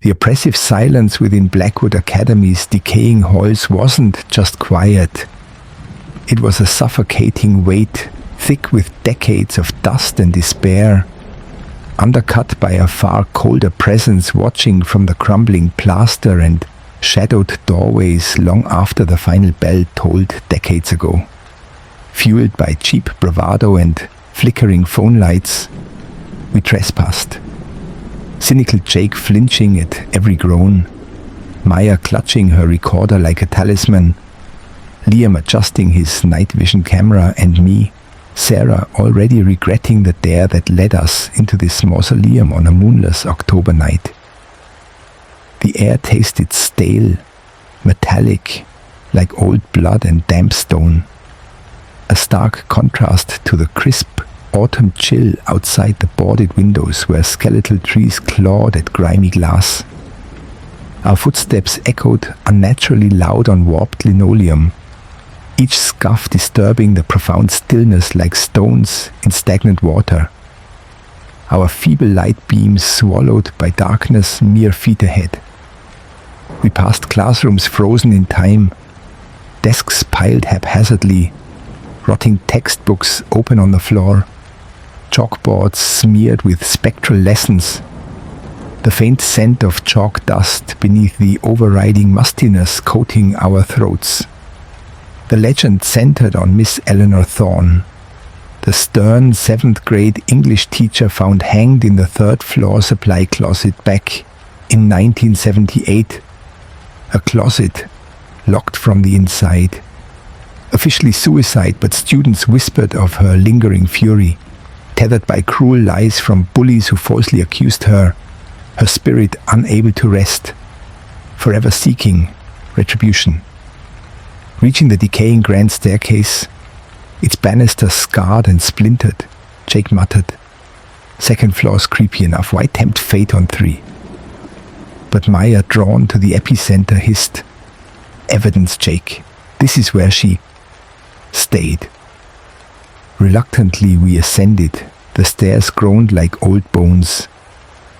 The oppressive silence within Blackwood Academy's decaying halls wasn't just quiet. It was a suffocating weight, thick with decades of dust and despair, undercut by a far colder presence watching from the crumbling plaster and shadowed doorways long after the final bell tolled decades ago. Fueled by cheap bravado and flickering phone lights, we trespassed. Cynical Jake flinching at every groan, Maya clutching her recorder like a talisman, Liam adjusting his night vision camera, and me, Sarah, already regretting the dare that led us into this mausoleum on a moonless October night. The air tasted stale, metallic, like old blood and damp stone, a stark contrast to the crisp autumn chill outside the boarded windows where skeletal trees clawed at grimy glass. Our footsteps echoed unnaturally loud on warped linoleum, each scuff disturbing the profound stillness like stones in stagnant water. Our feeble light beams swallowed by darkness mere feet ahead. We passed classrooms frozen in time, desks piled haphazardly, rotting textbooks open on the floor, chalkboards smeared with spectral lessons, the faint scent of chalk dust beneath the overriding mustiness coating our throats. The legend centered on Miss Eleanor Thorne, the stern 7th grade English teacher found hanged in the 3rd floor supply closet back in 1978. A closet locked from the inside. Officially suicide, but students whispered of her lingering fury. Tethered by cruel lies from bullies who falsely accused her, her spirit unable to rest, forever seeking retribution. Reaching the decaying grand staircase, its banister scarred and splintered, Jake muttered, "Second floor's creepy enough, why tempt fate on 3? But Maya, drawn to the epicenter, hissed, "Evidence, Jake. This is where she stayed." Reluctantly we ascended. The stairs groaned like old bones.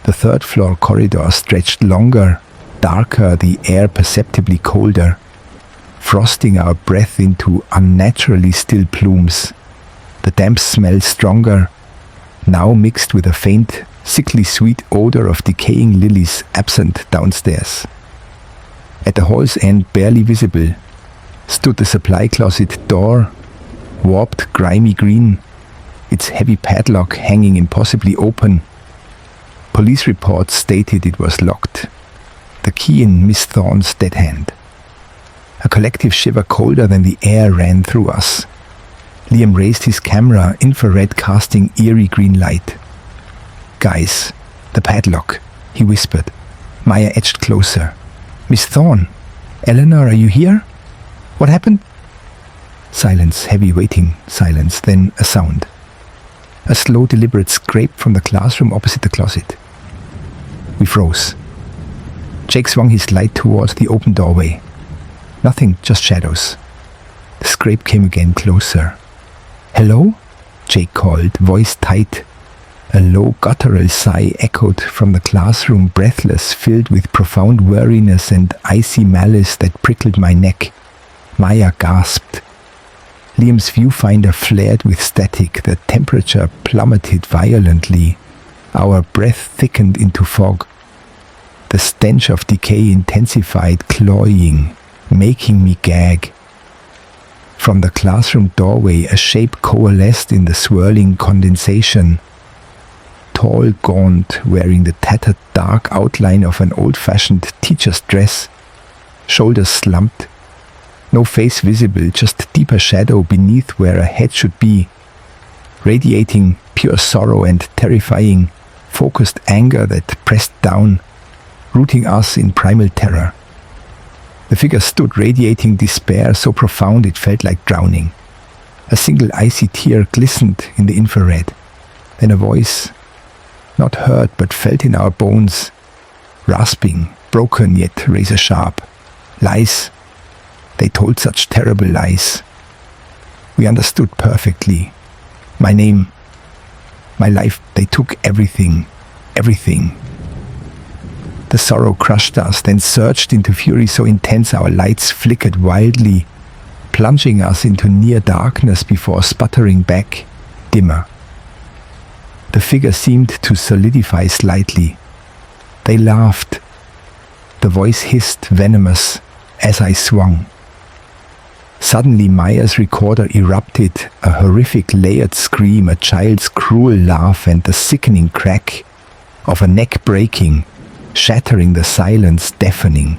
The 3rd floor corridor stretched longer, darker, the air perceptibly colder, frosting our breath into unnaturally still plumes. The damp smell stronger, now mixed with a faint, sickly sweet odor of decaying lilies absent downstairs. At the hall's end, barely visible, stood the supply closet door, warped grimy green, its heavy padlock hanging impossibly open. Police reports stated it was locked, the key in Miss Thorne's dead hand. A collective shiver colder than the air ran through us. Liam raised his camera, infrared casting eerie green light. "Guys, the padlock," he whispered. Maya edged closer. "Miss Thorne, Eleanor, are you here? What happened?" Silence, heavy waiting silence, then a sound. A slow, deliberate scrape from the classroom opposite the closet. We froze. Jake swung his light towards the open doorway. Nothing, just shadows. The scrape came again, closer. "Hello?" Jake called, voice tight. A low guttural sigh echoed from the classroom, breathless, filled with profound weariness and icy malice that prickled my neck. Maya gasped. Liam's viewfinder flared with static. The temperature plummeted violently. Our breath thickened into fog. The stench of decay intensified, cloying, making me gag. From the classroom doorway, a shape coalesced in the swirling condensation. Tall, gaunt, wearing the tattered dark outline of an old-fashioned teacher's dress. Shoulders slumped. No face visible, just deeper shadow beneath where a head should be. Radiating pure sorrow and terrifying, focused anger that pressed down, rooting us in primal terror. The figure stood radiating despair so profound it felt like drowning. A single icy tear glistened in the infrared. Then a voice, not heard but felt in our bones, rasping, broken yet razor sharp. Lies. They told such terrible lies. We understood perfectly. My name, my life, they took everything, everything. The sorrow crushed us, then surged into fury so intense our lights flickered wildly, plunging us into near darkness before sputtering back, dimmer. The figure seemed to solidify slightly. They laughed. The voice hissed venomous as I swung. Suddenly Maya's recorder erupted, a horrific layered scream, a child's cruel laugh, and the sickening crack of a neck breaking, shattering the silence, deafening.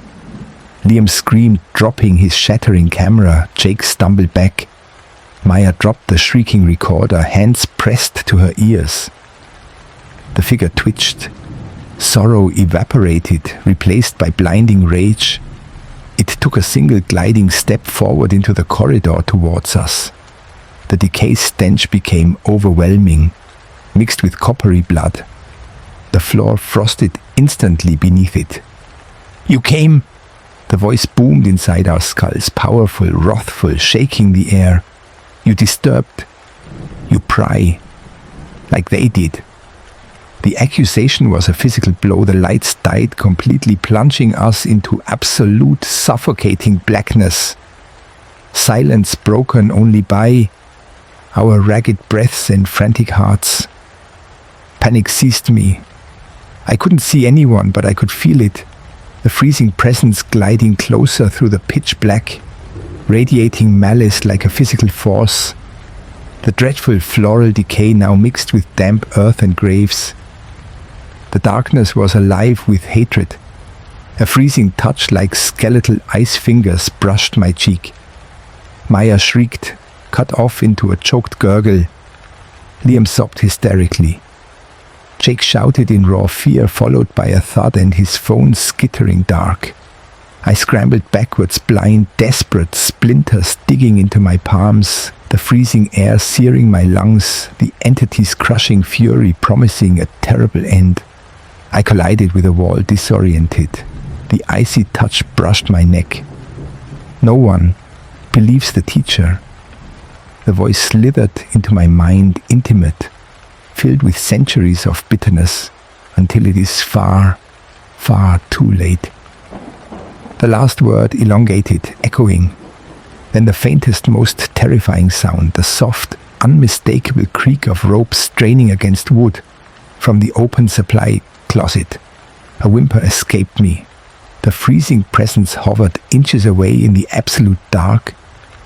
Liam screamed, dropping his shattering camera. Jake stumbled back. Maya dropped the shrieking recorder, hands pressed to her ears. The figure twitched. Sorrow evaporated, replaced by blinding rage. It took a single gliding step forward into the corridor towards us. The decay stench became overwhelming, mixed with coppery blood. The floor frosted instantly beneath it. "You came!" The voice boomed inside our skulls, powerful, wrathful, shaking the air. "You disturbed. You pry. Like they did." The accusation was a physical blow. The lights died completely, plunging us into absolute, suffocating blackness. Silence broken only by our ragged breaths and frantic hearts. Panic seized me. I couldn't see anyone, but I could feel it. The freezing presence gliding closer through the pitch black, radiating malice like a physical force. The dreadful floral decay now mixed with damp earth and graves. The darkness was alive with hatred. A freezing touch like skeletal ice fingers brushed my cheek. Maya shrieked, cut off into a choked gurgle. Liam sobbed hysterically. Jake shouted in raw fear, followed by a thud and his phone skittering dark. I scrambled backwards, blind, desperate, splinters digging into my palms, the freezing air searing my lungs, the entity's crushing fury promising a terrible end. I collided with a wall, disoriented. The icy touch brushed my neck. "No one believes the teacher." The voice slithered into my mind, intimate, filled with centuries of bitterness, until it is far, far too late. The last word elongated, echoing. Then the faintest, most terrifying sound, the soft, unmistakable creak of ropes straining against wood from the open supply closet. A whimper escaped me. The freezing presence hovered inches away in the absolute dark,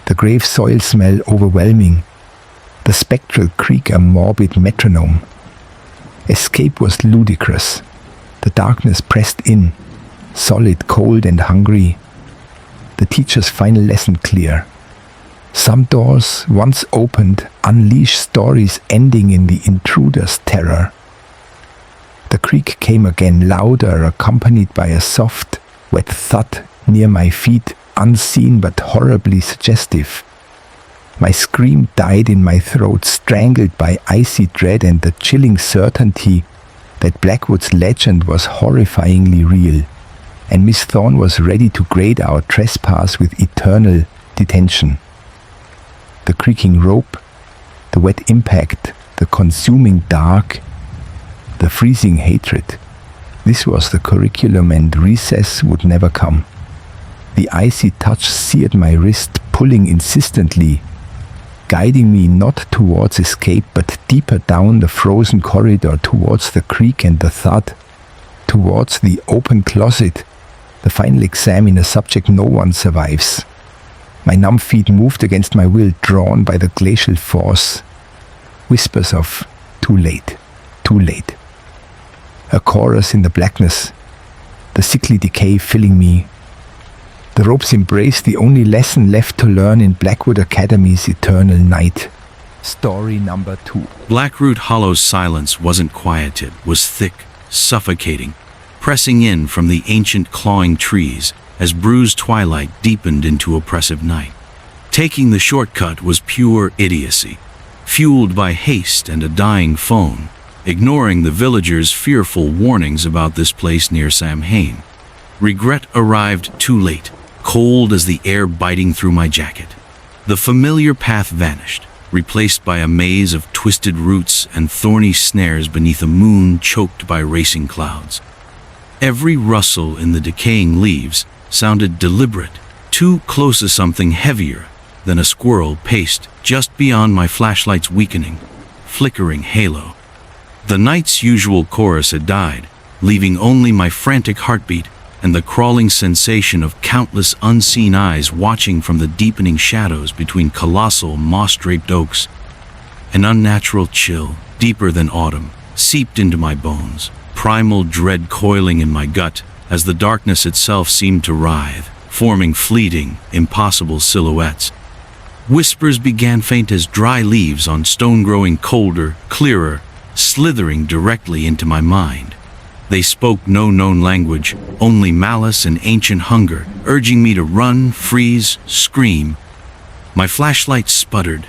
the grave soil smell overwhelming, the spectral creak a morbid metronome. Escape was ludicrous. The darkness pressed in, solid, cold and hungry. The teacher's final lesson clear. Some doors, once opened, unleash stories ending in the intruder's terror. The creak came again, louder, accompanied by a soft, wet thud near my feet, unseen but horribly suggestive. My scream died in my throat, strangled by icy dread and the chilling certainty that Blackwood's legend was horrifyingly real, and Miss Thorne was ready to grade our trespass with eternal detention. The creaking rope, the wet impact, the consuming dark, the freezing hatred. This was the curriculum, and recess would never come. The icy touch seared my wrist, pulling insistently, guiding me not towards escape but deeper down the frozen corridor, towards the creak and the thud, towards the open closet, the final exam in a subject no one survives. My numb feet moved against my will, drawn by the glacial force. Whispers of "too late, too late." A chorus in the blackness, the sickly decay filling me. The ropes embraced the only lesson left to learn in Blackwood Academy's eternal night. Story number 2. Blackroot Hollow's silence wasn't quieted, was thick, suffocating, pressing in from the ancient clawing trees as bruised twilight deepened into oppressive night. Taking the shortcut was pure idiocy, fueled by haste and a dying phone, ignoring the villagers' fearful warnings about this place near Samhain. Regret arrived too late, cold as the air biting through my jacket. The familiar path vanished, replaced by a maze of twisted roots and thorny snares beneath a moon choked by racing clouds. Every rustle in the decaying leaves sounded deliberate, too close to something heavier than a squirrel paced just beyond my flashlight's weakening, flickering halo. The night's usual chorus had died, leaving only my frantic heartbeat and the crawling sensation of countless unseen eyes watching from the deepening shadows between colossal moss-draped oaks. An unnatural chill, deeper than autumn, seeped into my bones, primal dread coiling in my gut as the darkness itself seemed to writhe, forming fleeting, impossible silhouettes. Whispers began faint as dry leaves on stone growing colder, clearer, slithering directly into my mind. They spoke no known language, only malice and ancient hunger, urging me to run, freeze, scream. My flashlight sputtered,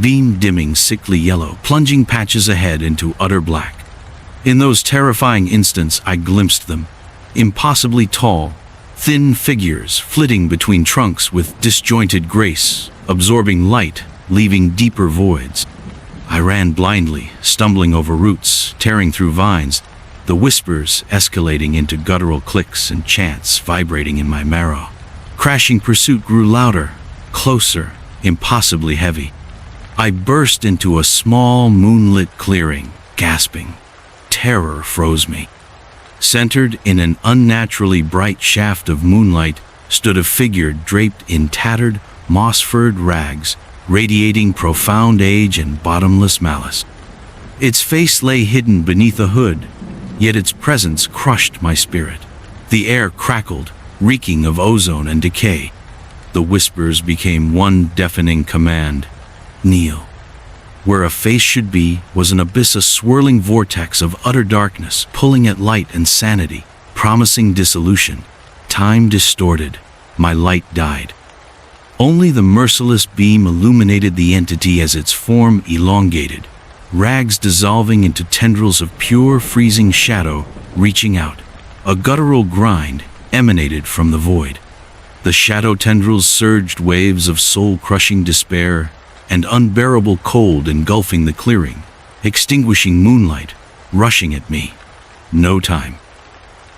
beam dimming sickly yellow, plunging patches ahead into utter black. In those terrifying instants, I glimpsed them, impossibly tall, thin figures flitting between trunks with disjointed grace, absorbing light, leaving deeper voids. I ran blindly, stumbling over roots, tearing through vines, the whispers escalating into guttural clicks and chants vibrating in my marrow. Crashing pursuit grew louder, closer, impossibly heavy. I burst into a small moonlit clearing, gasping. Terror froze me. Centered in an unnaturally bright shaft of moonlight stood a figure draped in tattered, moss-furred rags, radiating profound age and bottomless malice. Its face lay hidden beneath a hood, yet its presence crushed my spirit. The air crackled, reeking of ozone and decay. The whispers became one deafening command: kneel. Where a face should be was an abyss, a swirling vortex of utter darkness, pulling at light and sanity, promising dissolution. Time distorted. My light died. Only the merciless beam illuminated the entity as its form elongated, rags dissolving into tendrils of pure, freezing shadow reaching out. A guttural grind emanated from the void. The shadow tendrils surged waves of soul-crushing despair and unbearable cold engulfing the clearing, extinguishing moonlight, rushing at me. No time.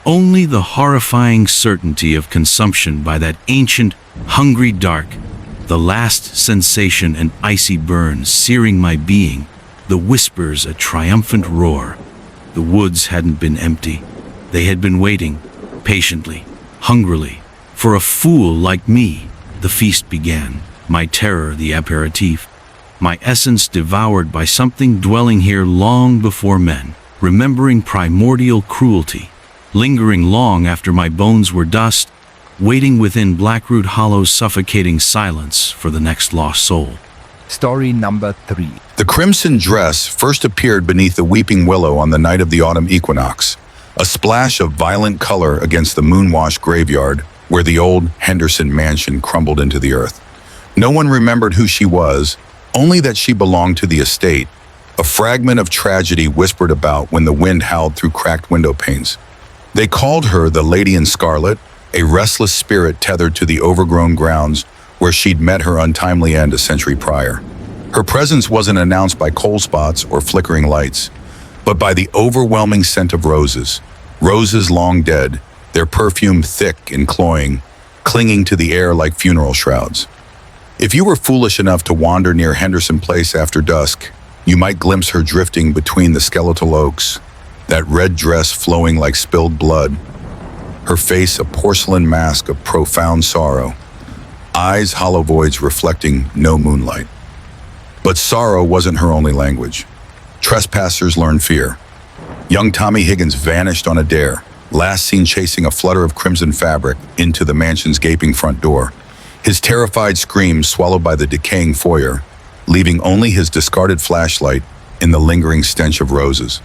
Only the horrifying certainty of consumption by that ancient, hungry dark, the last sensation an icy burn searing my being, the whispers a triumphant roar. The woods hadn't been empty. They had been waiting, patiently, hungrily. For a fool like me, the feast began, my terror the aperitif, my essence devoured by something dwelling here long before men, remembering primordial cruelty, lingering long after my bones were dust, waiting within Blackroot Hollow's suffocating silence for the next lost soul. Story number 3. The crimson dress first appeared beneath the weeping willow on the night of the autumn equinox, a splash of violent color against the moon-washed graveyard where the old Henderson mansion crumbled into the earth. No one remembered who she was, only that she belonged to the estate, a fragment of tragedy whispered about when the wind howled through cracked window panes. They called her the Lady in Scarlet, a restless spirit tethered to the overgrown grounds where she'd met her untimely end a century prior. Her presence wasn't announced by coal spots or flickering lights, but by the overwhelming scent of roses. Roses long dead, their perfume thick and cloying, clinging to the air like funeral shrouds. If you were foolish enough to wander near Henderson Place after dusk, you might glimpse her drifting between the skeletal oaks, that red dress flowing like spilled blood, her face a porcelain mask of profound sorrow, eyes hollow voids reflecting no moonlight. But sorrow wasn't her only language. Trespassers learned fear. Young Tommy Higgins vanished on a dare, last seen chasing a flutter of crimson fabric into the mansion's gaping front door, his terrified scream swallowed by the decaying foyer, leaving only his discarded flashlight in the lingering stench of roses.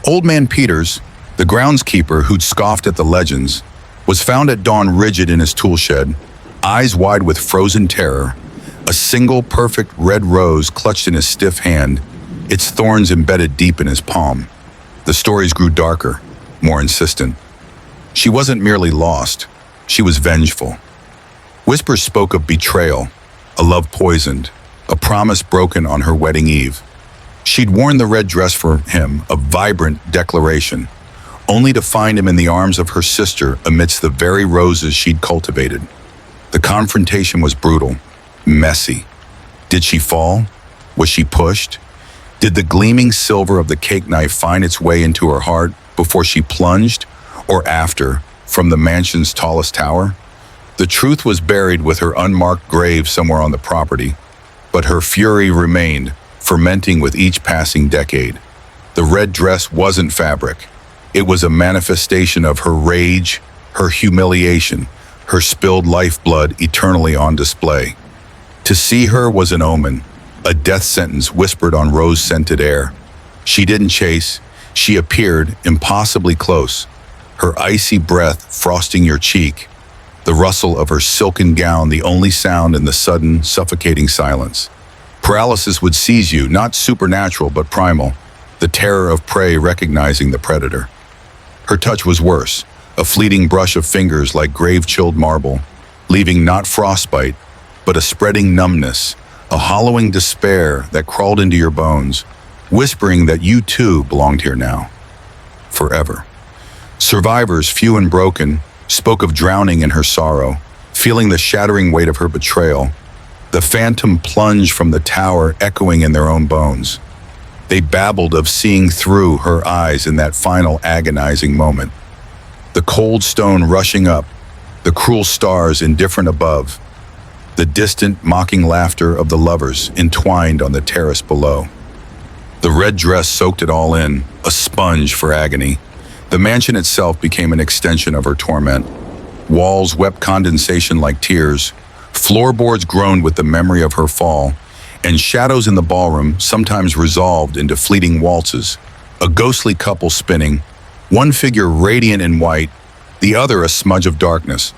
Old Man Peters, the groundskeeper who'd scoffed at the legends, was found at dawn rigid in his tool shed, eyes wide with frozen terror, a single perfect red rose clutched in his stiff hand, its thorns embedded deep in his palm. The stories grew darker, more insistent. She wasn't merely lost, she was vengeful. Whispers spoke of betrayal, a love poisoned, a promise broken on her wedding eve. She'd worn the red dress for him, a vibrant declaration, only to find him in the arms of her sister amidst the very roses she'd cultivated. The confrontation was brutal, messy. Did she fall? Was she pushed? Did the gleaming silver of the cake knife find its way into her heart before she plunged, or after, from the mansion's tallest tower? The truth was buried with her unmarked grave somewhere on the property, but her fury remained, fermenting with each passing decade. The red dress wasn't fabric. It was a manifestation of her rage, her humiliation, her spilled lifeblood eternally on display. To see her was an omen, a death sentence whispered on rose-scented air. She didn't chase, she appeared impossibly close, her icy breath frosting your cheek, the rustle of her silken gown the only sound in the sudden, suffocating silence. Paralysis would seize you, not supernatural but primal, the terror of prey recognizing the predator. Her touch was worse, a fleeting brush of fingers like grave-chilled marble, leaving not frostbite, but a spreading numbness, a hollowing despair that crawled into your bones, whispering that you too belonged here now, forever. Survivors, few and broken, spoke of drowning in her sorrow, feeling the shattering weight of her betrayal, the phantom plunge from the tower echoing in their own bones. They babbled of seeing through her eyes in that final agonizing moment. The cold stone rushing up, the cruel stars indifferent above, the distant, mocking laughter of the lovers entwined on the terrace below. The red dress soaked it all in, a sponge for agony. The mansion itself became an extension of her torment. Walls wept condensation like tears, floorboards groaned with the memory of her fall, and shadows in the ballroom sometimes resolved into fleeting waltzes, a ghostly couple spinning, one figure radiant in white, the other a smudge of darkness.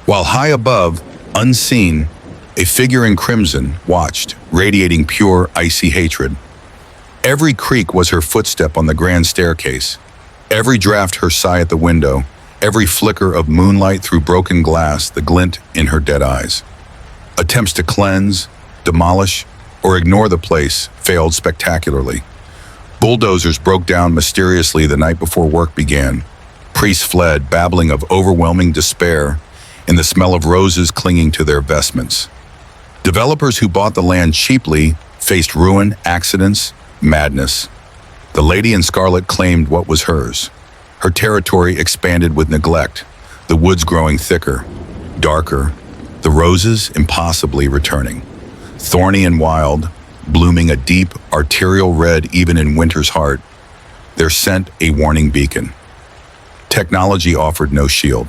While high above, unseen, a figure in crimson watched, radiating pure, icy hatred. Every creak was her footstep on the grand staircase, every draft her sigh at the window, every flicker of moonlight through broken glass the glint in her dead eyes. Attempts to cleanse, demolish, or ignore the place failed spectacularly. Bulldozers broke down mysteriously the night before work began. Priests fled, babbling of overwhelming despair and the smell of roses clinging to their vestments. Developers who bought the land cheaply faced ruin, accidents, madness. The lady in scarlet claimed what was hers. Her territory expanded with neglect, the woods growing thicker, darker, the roses impossibly returning. Thorny and wild, blooming a deep, arterial red even in winter's heart, their scent a warning beacon. Technology offered no shield.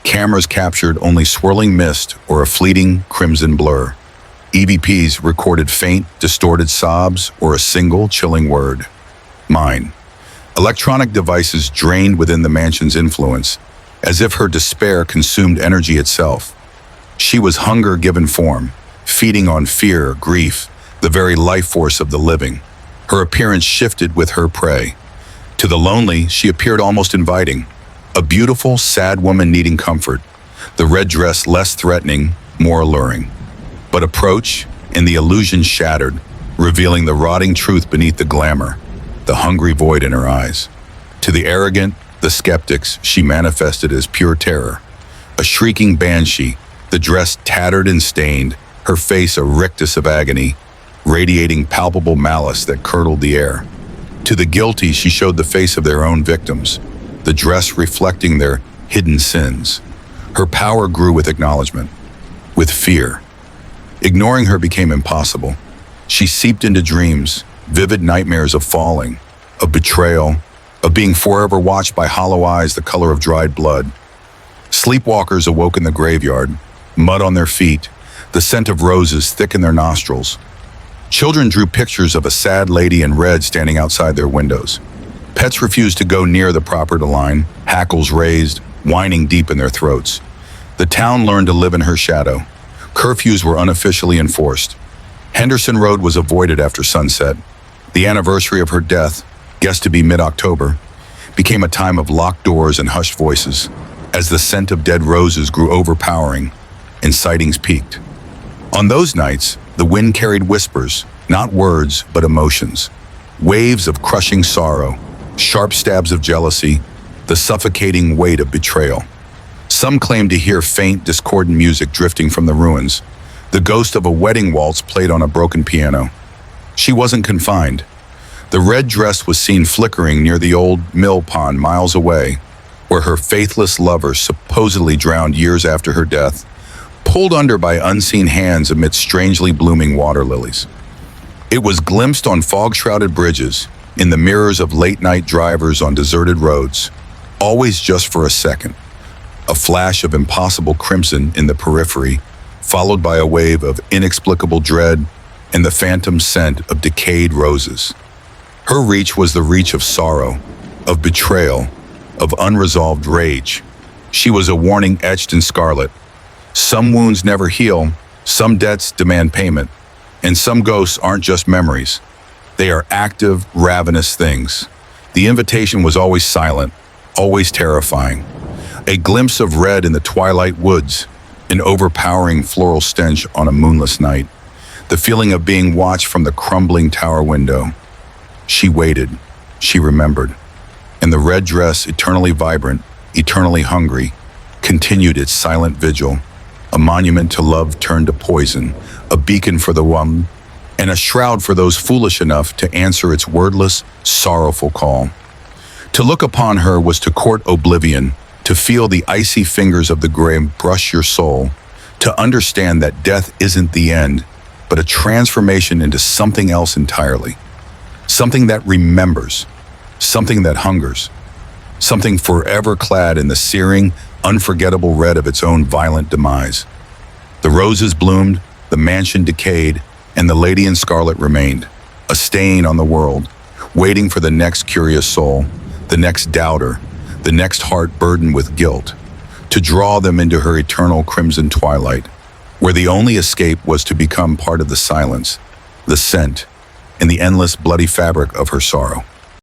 Cameras captured only swirling mist or a fleeting crimson blur. EVPs recorded faint, distorted sobs or a single chilling word. Mine. Electronic devices drained within the mansion's influence, as if her despair consumed energy itself. She was hunger given form, feeding on fear, grief, the very life force of the living. Her appearance shifted with her prey. To the lonely, she appeared almost inviting, a beautiful, sad woman needing comfort, the red dress less threatening, more alluring. But approach, and the illusion shattered, revealing the rotting truth beneath the glamour, the hungry void in her eyes. To the arrogant, the skeptics, she manifested as pure terror, a shrieking banshee, the dress tattered and stained, her face a rictus of agony, radiating palpable malice that curdled the air. To the guilty, she showed the face of their own victims, the dress reflecting their hidden sins. Her power grew with acknowledgement, with fear. Ignoring her became impossible. She seeped into dreams, vivid nightmares of falling, of betrayal, of being forever watched by hollow eyes the color of dried blood. Sleepwalkers awoke in the graveyard, mud on their feet, the scent of roses thick in their nostrils. Children drew pictures of a sad lady in red standing outside their windows. Pets refused to go near the property line, hackles raised, whining deep in their throats. The town learned to live in her shadow. Curfews were unofficially enforced. Henderson Road was avoided after sunset. The anniversary of her death, guessed to be mid-October, became a time of locked doors and hushed voices, as the scent of dead roses grew overpowering and sightings peaked. On those nights, the wind carried whispers, not words, but emotions. Waves of crushing sorrow, sharp stabs of jealousy, the suffocating weight of betrayal. Some claimed to hear faint, discordant music drifting from the ruins, the ghost of a wedding waltz played on a broken piano. She wasn't confined. The red dress was seen flickering near the old mill pond miles away, where her faithless lover supposedly drowned years after her death, pulled under by unseen hands amid strangely blooming water lilies. It was glimpsed on fog-shrouded bridges, in the mirrors of late-night drivers on deserted roads, always just for a second. A flash of impossible crimson in the periphery, followed by a wave of inexplicable dread and the phantom scent of decayed roses. Her reach was the reach of sorrow, of betrayal, of unresolved rage. She was a warning etched in scarlet. Some wounds never heal, some debts demand payment, and some ghosts aren't just memories. They are active, ravenous things. The invitation was always silent, always terrifying. A glimpse of red in the twilight woods, an overpowering floral stench on a moonless night, the feeling of being watched from the crumbling tower window. She waited, she remembered, and the red dress, eternally vibrant, eternally hungry, continued its silent vigil, a monument to love turned to poison, a beacon for the one, and a shroud for those foolish enough to answer its wordless, sorrowful call. To look upon her was to court oblivion, to feel the icy fingers of the grave brush your soul, to understand that death isn't the end, but a transformation into something else entirely. Something that remembers, something that hungers, something forever clad in the searing, unforgettable red of its own violent demise. The roses bloomed, the mansion decayed, and the lady in scarlet remained, a stain on the world, waiting for the next curious soul, the next doubter, the next heart burdened with guilt, to draw them into her eternal crimson twilight, where the only escape was to become part of the silence, the scent, and the endless bloody fabric of her sorrow.